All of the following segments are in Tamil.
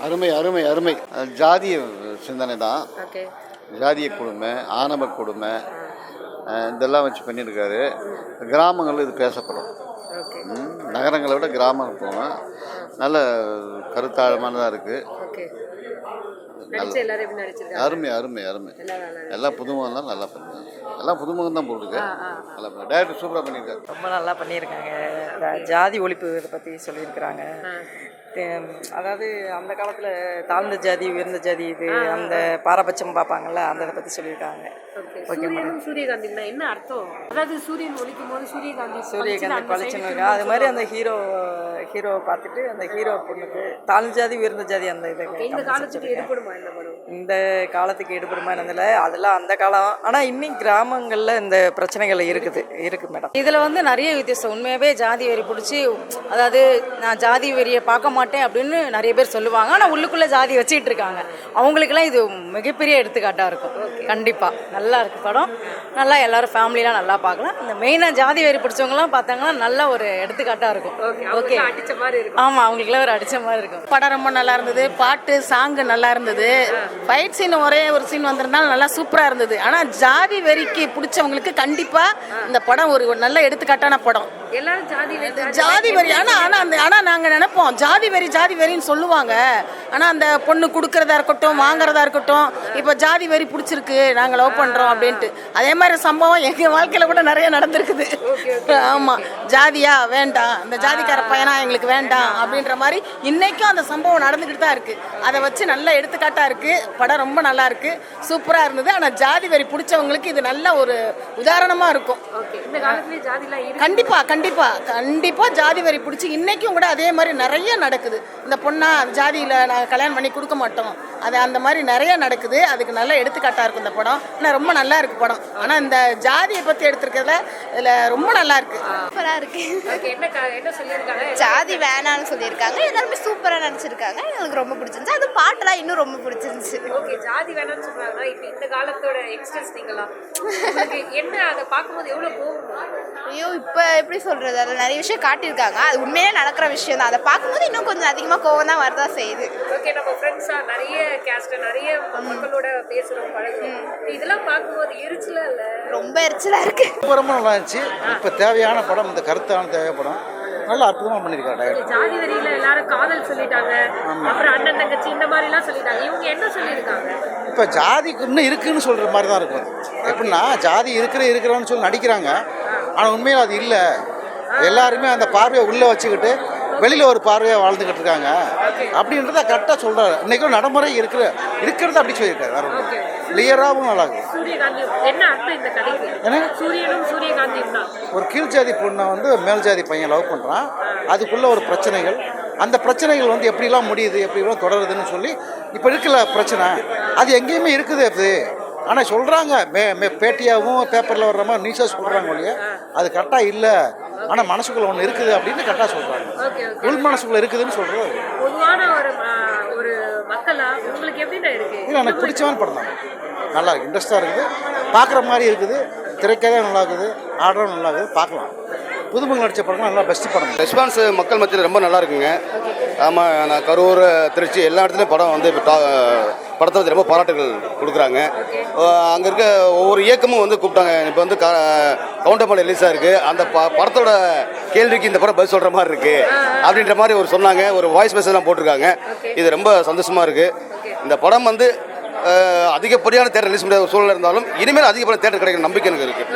அருமை அருமை அருமை. ஜாதிய சிந்தனை தான். ஓகே. ஜாதிய கொடுமை, ஆணவ கொடுமை, இதெல்லாம் வச்சு பண்ணியிருக்காரு. கிராமங்களில் இது பேசப்படும். ஓகே. நகரங்களை விட கிராமம் போவேன். நல்ல கருத்தாழமானதாக இருக்குது. ஓகே. நடிச்ச எல்லாரும் எப்படி நடிச்சிருக்காங்க? அருமை அருமை அருமை. எல்லாம் புதுமுகம் தான். நல்லா பண்ணுறாங்க. எல்லாம் புதுமுகம் தான் போட்டுருக்கு. நல்லா டேரக்டர் சூப்பராக பண்ணியிருக்காரு. ரொம்ப நல்லா பண்ணியிருக்காங்க. ஜாதி ஒழிப்பு இதை பற்றி சொல்லியிருக்கிறாங்க. அதாவது அந்த காலத்தில் தாழ்ந்த ஜாதி உயர்ந்த ஜாதி இது அந்த பாரபட்சம் பார்ப்பாங்கல்ல, அந்த இதை பற்றி சொல்லியிருக்காங்க. சூரியனும் சூரியகாந்தினா என்ன அர்த்தம்? அதாவது சூரியன் ஒழிக்கும் போது சூரியகாந்தி பழிச்சுன்னு அது மாதிரி அந்த ஹீரோவை பார்த்துட்டு அந்த ஹீரோ பொண்ணுக்கு தாழ்ந்த ஜாதி உயர்ந்த ஜாதி அந்த இதை இந்த காலத்துக்கு எடுப்படுமா இந்த படம்? இந்த காலத்துக்கு எடுப்படுமா என்னதில்ல, அதெல்லாம் அந்த காலம். ஆனால் இன்னும் கிராமங்களில் இந்த பிரச்சனைகள் இருக்குது மேடம். இதில் வந்து நிறைய வித்தியாசம். உண்மையாகவே ஜாதி வெறி பிடிச்சி, அதாவது நான் ஜாதி வெறியை பார்க்க மாட்டேன் அப்படின்னு நிறைய பேர் சொல்லுவாங்க. ஆனால் உள்ளுக்குள்ளே ஜாதி வச்சுக்கிட்டு இருக்காங்க. அவங்களுக்கெல்லாம் இது மிகப்பெரிய எடுத்துக்காட்டாக இருக்கும். கண்டிப்பாக நல்லா இருக்குது படம். நல்லா எல்லோரும் ஃபேமிலியெலாம் நல்லா பார்க்கலாம். இந்த மெயினாக ஜாதி வெறி பிடிச்சவங்கலாம் பார்த்தாங்கன்னா நல்ல ஒரு எடுத்துக்காட்டாக இருக்கும். ஓகே. அடிச்ச மாதிரி இருக்கும். ஆமாம், அவங்களுக்குலாம் ஒரு அடித்த மாதிரி இருக்கும். படம் ரொம்ப நல்லா இருந்தது. பாட்டு சாங்கு நல்லா இருந்தது. ஃபைட் சீன் ஒரே ஒரு சீன் வந்திருந்தாலும் நல்லா சூப்பராக இருந்தது. ஆனால் ஜாதி வெறிக்கு பிடிச்சவங்களுக்கு கண்டிப்பாக இந்த படம் ஒரு நல்ல எடுத்துக்காட்டான படம். எல்லாரும் ஜாதி வெறி ஆனால் நாங்கள் நினைப்போம் ஜாதி வெறின்னு சொல்லுவாங்க. ஆனால் அந்த பொண்ணு கொடுக்கறதா இருக்கட்டும் வாங்குறதா இருக்கட்டும், இப்போ ஜாதி வெறி பிடிச்சிருக்கு நாங்கள் லவ் பண்ணுறோம் அப்படின்ட்டு அதே மாதிரி சம்பவம் எங்கள் வாழ்க்கையில் கூட நிறைய நடந்திருக்குது. ஆமாம், ஜாதியா வேண்டாம், இந்த ஜாதிக்கார பையனா எங்களுக்கு வேண்டாம் அப்படின்ற மாதிரி இன்னைக்கும் அந்த சம்பவம் நடந்துக்கிட்டு தான் இருக்குது. அதை வச்சு நல்ல எடுத்துக்காட்டாக இருக்குது. படம் ரொம்ப நல்லா இருக்குது, சூப்பராக இருந்தது. ஆனால் ஜாதி வெறி பிடிச்சவங்களுக்கு இது நல்ல ஒரு உதாரணமாக இருக்கும். கண்டிப்பாக ஜாதி வெறி பிடிச்சி இன்னைக்கும் கூட அதே மாதிரி நிறைய நடக்குது. இந்த பொண்ணா ஜாதியில் நாங்கள் கல்யாணம் பண்ணி கொடுக்க மாட்டோம், அது அந்த மாதிரி நிறைய நடக்குது. அதுக்கு நல்ல எடுத்துக்காட்டாக இருக்கும் இந்த படம். ஆனால் ரொம்ப நல்லா இருக்கு படம். ஆனால் இந்த ஜாதியை பற்றி எடுத்துருக்கிறதுல இதில் ரொம்ப நல்லா இருக்கு, சூப்பராக இருக்கு. ஜாதி வேணான்னு சொல்லியிருக்காங்க. எல்லாருமே சூப்பராக நடிச்சிருக்காங்க. எனக்கு ரொம்ப பிடிச்சிருந்துச்சு. அது பாட்டெல்லாம் இன்னும் ரொம்ப பிடிச்சிருந்துச்சு. ஓகே. ஜாதி வேணாம்னு சொல்றாங்க. இப்போ இந்த காலத்தோட எக்ஸ்டென்ஸ் நீங்களாம் என்ன அதை பார்க்கும்போது எவ்வளோ கோவம்? ஐயோ, இப்போ எப்படி சொல்றது, அதில் நிறைய விஷயம் காட்டியிருக்காங்க. அது உண்மையிலே நடக்கிற விஷயம் தான். அதை பார்க்கும்போது இன்னும் கொஞ்சம் அதிகமாக கோவம் தான் வரதா செய்யுது. ஓகே. நம்ம ஃப்ரெண்ட்ஸாக நிறைய கேஸ்ட் நிறைய மக்களோட பேசுகிறோம் பழகுறோம். இதெல்லாம் பார்க்கும்போது எரிச்சலாக இல்லை? ரொம்ப எரிச்சலாக இருக்கு. ரொம்ப நல்லா இருந்துச்சு. இப்போ தேவையான படம், இந்த கருத்தான தேவைப்படம் நல்லா அற்புதமாக பண்ணியிருக்காரு. ஜாதி வரியில எல்லாரும் காதல் சொல்லிட்டாங்க, அப்புறம் அண்ணன் தங்கச்சி இந்த மாதிரிலாம் சொல்லிட்டாங்க. இவங்க என்ன சொல்லியிருக்காங்க? இப்போ ஜாதிக்கு இன்னும் இருக்குன்னு சொல்கிற மாதிரி தான் இருக்கும். எப்படின்னா ஜாதி இருக்கிறவன்னு சொல்லி நடிக்கிறாங்க, ஆனால் உண்மையில் அது இல்லை. எல்லாருமே அந்த பார்வையை உள்ளே வச்சுக்கிட்டு வெளியில் ஒரு பார்வையாக வாழ்ந்துக்கிட்டு இருக்காங்க அப்படின்றத கரெக்டாக சொல்கிறாரு. இன்றைக்கும் நடைமுறை இருக்கிறத அப்படி சொல்லியிருக்காரு. வேறு ஒன்று கிளியராகவும் நல்லா இருக்குது. ஒரு கீழ் ஜாதி பொண்ணை வந்து மேல் ஜாதி பையன் லவ் பண்ணுறான். அதுக்குள்ளே ஒரு பிரச்சனைகள், அந்த பிரச்சனைகள் வந்து எப்படிலாம் முடியுது, எப்படிலாம் தொடருதுன்னு சொல்லி இப்போ இருக்கல பிரச்சனை அது எங்கேயுமே இருக்குது. அது ஆனால் சொல்கிறாங்க பேட்டியாகவும் பேப்பரில் வர்ற மாதிரி நியூஸாக சொல்கிறாங்க இல்லையா, அது கரெக்டாக இல்லை. ஆனால் மனசுக்குள்ளே ஒன்று இருக்குது அப்படின்னு கரெக்டாக சொல்கிறாங்க. உள் மனசுக்குள்ளே இருக்குதுன்னு சொல்கிறது இல்லை. எனக்கு பிடிச்சவன் படம் தான். நல்லா இருக்குது, இன்ட்ரெஸ்டாக இருக்குது, பார்க்குற மாதிரி இருக்குது. திரைக்கதை நல்லா இருக்குது, ஆர்டரும் நல்லா இருக்குது, பார்க்கலாம். புதுமுக நடித்த படம் நல்லா பெஸ்ட் படம். ரெஸ்பான்ஸ் மக்கள் மத்தியில் ரொம்ப நல்லா இருக்குங்க. ஆமாம், நான் கரூர், திருச்சி எல்லா இடத்துலையும் படம் வந்து இப்போ படத்தை வந்து ரொம்ப பாராட்டுகள் கொடுக்குறாங்க. அங்கே இருக்க ஒவ்வொரு இயக்கமும் வந்து கூப்பிட்டாங்க. இப்போ வந்து கவுண்டமலை ரிலீஸாக இருக்குது. அந்த படத்தோட கேள்விக்கு இந்த படம் பதில் சொல்கிற மாதிரி இருக்குது அப்படின்ற மாதிரி ஒரு சொன்னாங்க. ஒரு வாய்ஸ் மெசேஜ்லாம் போட்டிருக்காங்க. இது ரொம்ப சந்தோஷமாக இருக்குது. இந்த படம் வந்து அதிகப்படியான தேட்டர் ரிலீஸ் முடியாத ஒரு சூழ்நிலை இருந்தாலும் இனிமேல் அதிகப்படியான தேட்டர் கிடைக்கிற நம்பிக்கை எனக்கு இருக்குது.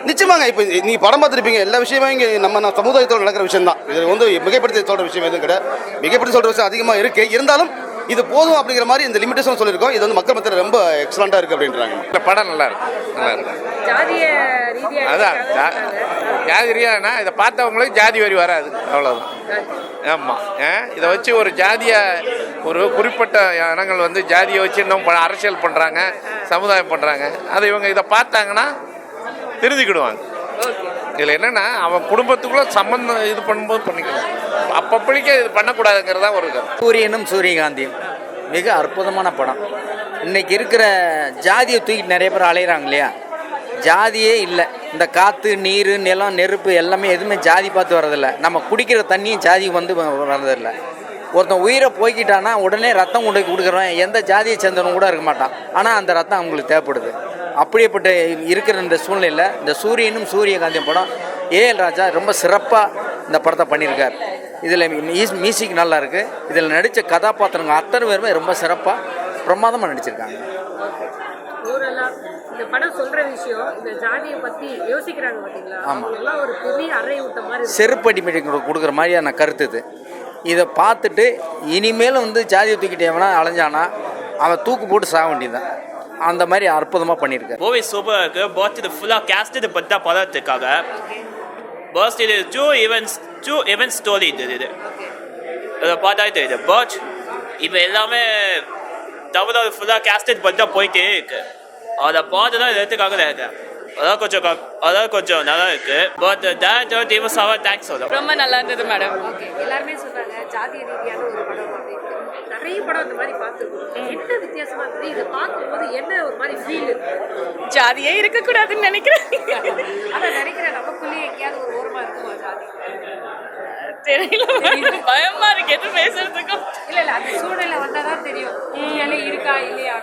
நிச்சயமாங்க. இப்போ நீ படம் பார்த்துருப்பீங்க, எல்லா விஷயமே இங்கே நம்ம சமுதாயத்தோடு நடக்கிற விஷயம் தான். இது வந்து மிகைப்படுத்தி சொல்கிற விஷயம் எதுவும் கிடையாது. மிகைப்படுத்தி சொல்கிற விஷயம் அதிகமாக இருக்குது. இருந்தாலும் இது போதும் அப்படிங்கிற மாதிரி இந்த லிமிட்டேஷன் சொல்லியிருக்கோம். இது வந்து மக்கள் மத்தியில் ரொம்ப எக்ஸலண்ட்டாக இருக்குது அப்படின்றாங்க. இந்த படம் நல்லா இருக்கு, நல்லா இருக்கு. அதான் ஜாதி ரீதியானா இதை பார்த்தவங்களுக்கு ஜாதி வரி வராது, அவ்வளோதான். ஆமாம், இதை வச்சு ஒரு ஜாதியை ஒரு குறிப்பிட்ட இனங்கள் வந்து ஜாதியை வச்சு இன்னும் அரசியல் பண்ணுறாங்க, சமுதாயம் பண்ணுறாங்க. அதை இவங்க இதை பார்த்தாங்கன்னா திருந்திக்கிடுவாங்க. இதில் என்னென்னா அவன் குடும்பத்துக்குள்ளே சம்மந்தம் இது பண்ணும்போது பண்ணிக்கலாம். அப்பப்படிக்க இது பண்ணக்கூடாதுங்கிறதா ஒரு சூரியனும் சூரியகாந்தியும் மிக அற்புதமான படம். இன்றைக்கி இருக்கிற ஜாதியை தூக்கிட்டு நிறைய பேர் அலைகிறாங்க இல்லையா, ஜாதியே இல்லை. இந்த காற்று, நீர், நிலம், நெருப்பு எல்லாமே எதுவுமே ஜாதி பார்த்து வர்றதில்ல. நம்ம குடிக்கிற தண்ணியும் ஜாதி வந்து வர்றதில்லை. ஒருத்தன் உயிரை போய்கிட்டான்னா உடனே ரத்தம் கொண்டு கொடுக்குறவன் எந்த ஜாதியை சேர்ந்தவனும் கூட இருக்க மாட்டான். ஆனால் அந்த ரத்தம் அவங்களுக்கு தேவைப்படுது. அப்படியேப்பட்ட இருக்கிற இந்த சூழ்நிலையில் இந்த சூரியனும் சூரியகாந்தியும் படம் ஏஎல் ராஜா ரொம்ப சிறப்பாக இந்த படத்தை பண்ணியிருக்கார். இதில் மியூசிக் நல்லா இருக்குது. இதில் நடித்த கதாபாத்திரங்கள் அத்தனை பேருமே ரொம்ப சிறப்பாக பிரமாதமாக நடிச்சிருக்காங்க. இந்த படம் சொல்ற விஷயம் இந்த ஜாதியை பத்தி யோசிக்கிறாங்க பாத்தீங்களா? அவங்கெல்லாம் ஒரு பெரிய அறை விட்ட மாதிரி செருப்படி கொடுக்குற மாதிரியான கருத்து இது. இதை பார்த்துட்டு இனிமேலும் வந்து ஜாதியை தூக்கிட்டு எவனா அலைஞ்சானா அவன் தூக்கு போட்டு சாக வேண்டியதுதான். அந்த மாதிரி அற்புதமாக பண்ணியிருக்காரு. மூவி சூப்பராக இருக்குது. பட் இது ஃபுல்லாக கேஸ்ட் இது பற்றி தான் படத்துக்காக பஸ் இது டூ ஈவென்ட் ஸ்டோரி இது அதை பார்த்தா தெரியுது. பட் இப்போ எல்லாமே தவிர ஃபுல்லாக கேஸ்ட் இது பற்றி தான் போயிட்டே இருக்கு. அதை பார்த்து தான் எடுத்துக்காக தான் இருக்கு. அதான் கொஞ்சம் நல்லா இருக்கு. பட் டேரக்டர் தேவசாவா தேங்க்ஸ் சொல்லுவோம். ரொம்ப நல்லா இருந்தது மேடம். எல்லாருமே சொல்றாங்க ஜாதிய ரீதியான ஒரு படம் அப்படின்னு. நிறைய படம் அந்த மாதிரி பார்த்துருக்கோம். என்ன வித்தியாசமா இருக்குது? இதை பார்க்கும்போது என்ன ஒரு மாதிரி ஃபீல்? ஜாதியே இருக்கக்கூடாதுன்னு நினைக்கிறேன். அதான் நினைக்கிறேன் நமக்குள்ளேயே எங்கேயாவது ஒரு ஓரமா இருக்குமா ஜாதி? தெரியல, பயமா இருக்கு எது பேசுறதுக்கும். இல்ல அந்த சூழ்நிலை வந்தாதான் தெரியும் உண்மையாலே இருக்கா இல்லையா.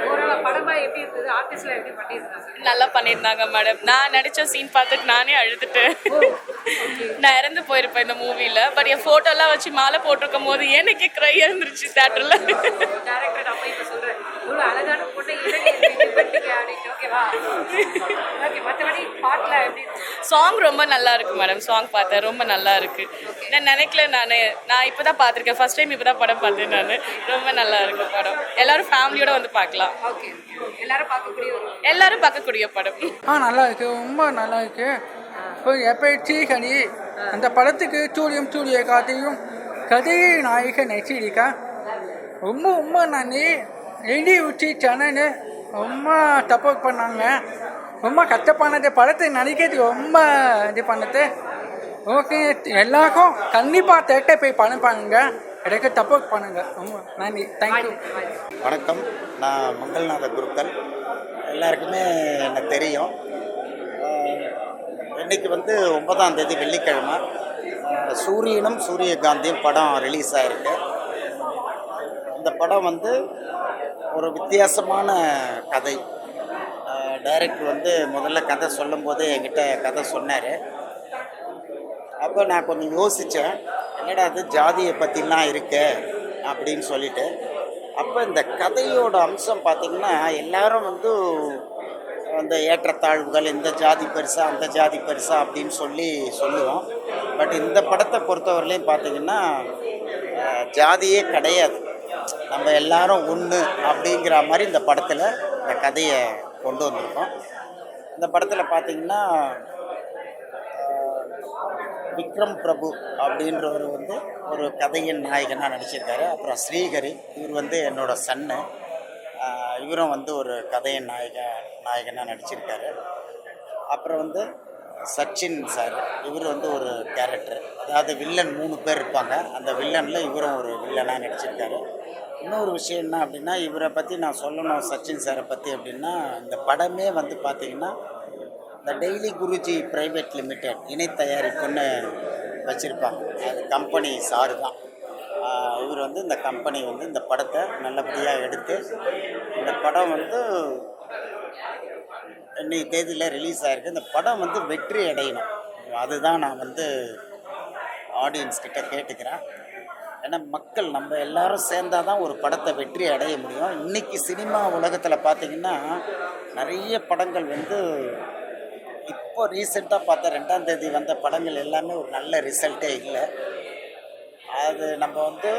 ஓரளவு படமா எப்படி இருந்தது? ஆர்டிஸ்ட்ல எப்படி பண்ணியிருந்தாங்க? நல்லா பண்ணியிருந்தாங்க மேடம். நான் நடிச்ச சீன் பார்த்துட்டு நானே அழுதுட்டேன். நான் இறந்து போயிருப்பேன் இந்த மூவில. பட் என் போட்டோலாம் வச்சு மாலை போட்டிருக்கும் போது எனக்கு க்ரை இருந்துருச்சு தியேட்டர்ல. டேரக்டர் அப்ப இப்ப சொல்றேன் இவ்வளவு அழகான பொண்ணை இறங்கி பண்ணிட்டீங்க அப்படின்னு. ஓகேவா? ஓகே. மற்றபடி பாட்டுல எப்படி சாங் ரொம்ப நல்லா இருக்கு மேடம். சாங் பார்த்தேன், ரொம்ப நல்லா இருக்கு. நான் நினைக்கல, நான் இப்பதான் பார்த்துருக்கேன். ஃபர்ஸ்ட் டைம் இப்பதான் படம் பார்த்தேன் நான். ரொம்ப நல்லா இருக்கு படம். எல்லாரும் ஃபேமிலியோட வந்து பார்க்கலாம். ஓகே. எல்லாரும் பார்க்கக்கூடிய படம். நல்லா இருக்கு, ரொம்ப நல்லா இருக்கு. எப்போ சீகனி அந்த படத்துக்கு சூரியகாந்தியும் கதையை நாயக நடிச்சிருக்கா. ரொம்ப ரொம்ப நன்றி. எடி உச்சி சேனல் ரொம்ப சப்போர்ட் பண்ணாங்க. ரொம்ப கஷ்டப்பானது படத்தை நடிக்கிறது, ரொம்ப இது பண்ணது. ஓகே, எல்லாருக்கும் கண்டிப்பாக தேட்டர் போய் படம் பாருங்க, எனக்கு சப்போர்ட் பண்ணுங்க. ரொம்ப நன்றி, தேங்க்யூ. வணக்கம், நான் மங்கள்நாத குருக்கள். எல்லாருக்குமே எனக்கு தெரியும். இன்றைக்கி வந்து 9ஆம் தேதி வெள்ளிக்கிழமை சூரியனும் சூரியகாந்தியும் படம் ரிலீஸ் ஆகிருக்கு. இந்த படம் வந்து ஒரு வித்தியாசமான கதை. டைரக்டர் வந்து முதல்ல கதை சொல்லும்போது என்கிட்ட கதை சொன்னார். அப்போ நான் கொஞ்சம் யோசித்தேன், என்னடா அது ஜாதியை பற்றிலாம் இருக்கு அப்படின்னு சொல்லிட்டு. அப்போ இந்த கதையோட அம்சம் பார்த்திங்கன்னா எல்லாரும் வந்து அந்த ஏற்றத்தாழ்வுகள், இந்த ஜாதி பெருசா அந்த ஜாதி பெருசா அப்படின்னு சொல்லுவோம். பட் இந்த படத்தை பொறுத்தவரையிலையும் பார்த்திங்கன்னா ஜாதியே கிடையாது, நம்ம எல்லாரும் ஒன்று அப்படிங்கிற மாதிரி இந்த படத்தில் இந்த கதையை கொண்டு வந்திருக்கோம். இந்த படத்தில் பார்த்திங்கன்னா விக்ரம் பிரபு அப்படின்றவர் வந்து ஒரு கதையின் நாயகனாக நடிச்சிருக்காரு. அப்புறம் ஸ்ரீஹரி, இவர் வந்து என்னோட சன்னு, இவரும் வந்து ஒரு கதையின் நாயகனாக நடிச்சிருக்காரு. அப்புறம் வந்து சச்சின் சார், இவர் வந்து ஒரு கேரக்டர், அதாவது வில்லன் 3 பேர் இருப்பாங்க. அந்த வில்லனில் இவரும் ஒரு வில்லனாக நடிச்சிருக்காரு. இன்னொரு விஷயம் என்ன அப்படின்னா, இவரை பற்றி நான் சொல்லணும், சச்சின் சாரை பற்றி அப்படின்னா, இந்த படமே வந்து பார்த்திங்கன்னா இந்த டெய்லி குருஜி ப்ரைவேட் லிமிடெட் இணை தயாரிப்புன்னு வச்சுருப்பாங்க. அது கம்பெனி சாரு தான். இவர் வந்து இந்த கம்பெனி வந்து இந்த படத்தை நல்லபடியாக எடுத்து இந்த படம் வந்து இன்னைக்கு தேதியில் ரிலீஸ் ஆகிருக்கு. இந்த படம் வந்து வெற்றி அடையணும், அதுதான் நான் வந்து ஆடியன்ஸ் கிட்ட கேட்டுக்கிறேன். ஏன்னா மக்கள் நம்ம எல்லாரும் சேர்ந்தால் தான் ஒரு படத்தை வெற்றி அடைய முடியும். இன்றைக்கி சினிமா உலகத்தில் பார்த்திங்கன்னா நிறைய படங்கள் வந்து இப்போ ரீசெண்டாக பார்த்தா 2ஆம் தேதி வந்த படங்கள் எல்லாமே ஒரு நல்ல ரிசல்ட்டே இல்லை. அது நம்ம வந்து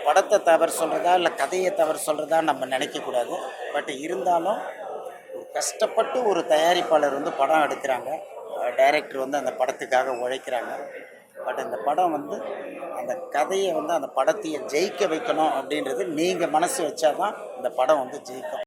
படத்தை தவறு சொல்கிறதா இல்லை கதையை தவறு சொல்கிறதா நம்ம நினைக்கக்கூடாது. பட் இருந்தாலும் கஷ்டப்பட்டு ஒரு தயாரிப்பாளர் வந்து படம் எடுக்கிறாங்க, டைரக்டர் வந்து அந்த படத்துக்காக உழைக்கிறாங்க. பட் இந்த படம் வந்து அந்த கதையை வந்து அந்த படத்தையை ஜெயிக்க வைக்கணும் அப்படின்றது நீங்கள் மனசு வச்சா தான் இந்த படம் வந்து ஜெயிக்கும்.